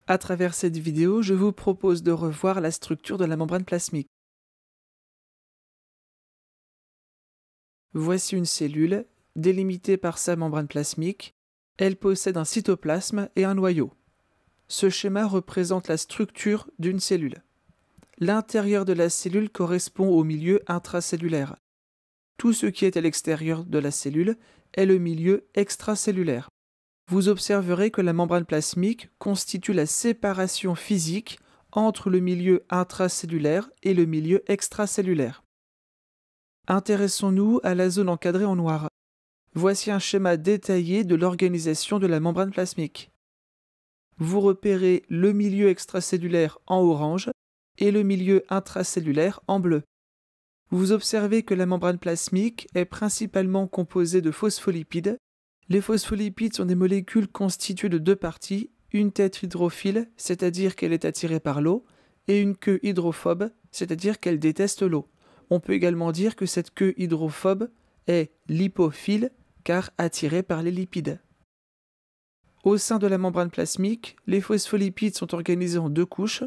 À travers cette vidéo, je vous propose de revoir la structure de la membrane plasmique. Voici une cellule, délimitée par sa membrane plasmique. Elle possède un cytoplasme et un noyau. Ce schéma représente la structure d'une cellule. L'intérieur de la cellule correspond au milieu intracellulaire. Tout ce qui est à l'extérieur de la cellule est le milieu extracellulaire. Vous observerez que la membrane plasmique constitue la séparation physique entre le milieu intracellulaire et le milieu extracellulaire. Intéressons-nous à la zone encadrée en noir. Voici un schéma détaillé de l'organisation de la membrane plasmique. Vous repérez le milieu extracellulaire en orange et le milieu intracellulaire en bleu. Vous observez que la membrane plasmique est principalement composée de phospholipides. Les phospholipides sont des molécules constituées de deux parties, une tête hydrophile, c'est-à-dire qu'elle est attirée par l'eau, et une queue hydrophobe, c'est-à-dire qu'elle déteste l'eau. On peut également dire que cette queue hydrophobe est lipophile, car attirée par les lipides. Au sein de la membrane plasmique, les phospholipides sont organisés en deux couches.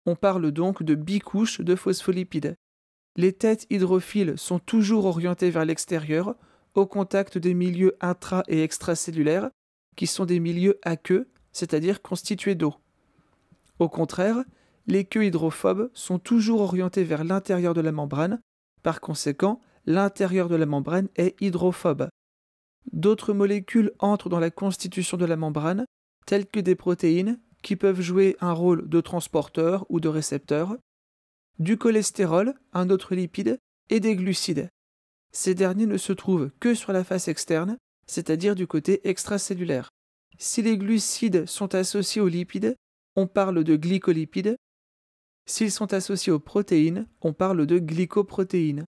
On parle donc de bicouches de phospholipides. Les têtes hydrophiles sont toujours orientées vers l'extérieur, au contact des milieux intra- et extracellulaires, qui sont des milieux aqueux, c'est-à-dire constitués d'eau. Au contraire, les queues hydrophobes sont toujours orientées vers l'intérieur de la membrane. Par conséquent, l'intérieur de la membrane est hydrophobe. D'autres molécules entrent dans la constitution de la membrane, telles que des protéines, qui peuvent jouer un rôle de transporteur ou de récepteur, du cholestérol, un autre lipide, et des glucides. Ces derniers ne se trouvent que sur la face externe, c'est-à-dire du côté extracellulaire. Si les glucides sont associés aux lipides, on parle de glycolipides. S'ils sont associés aux protéines, on parle de glycoprotéines.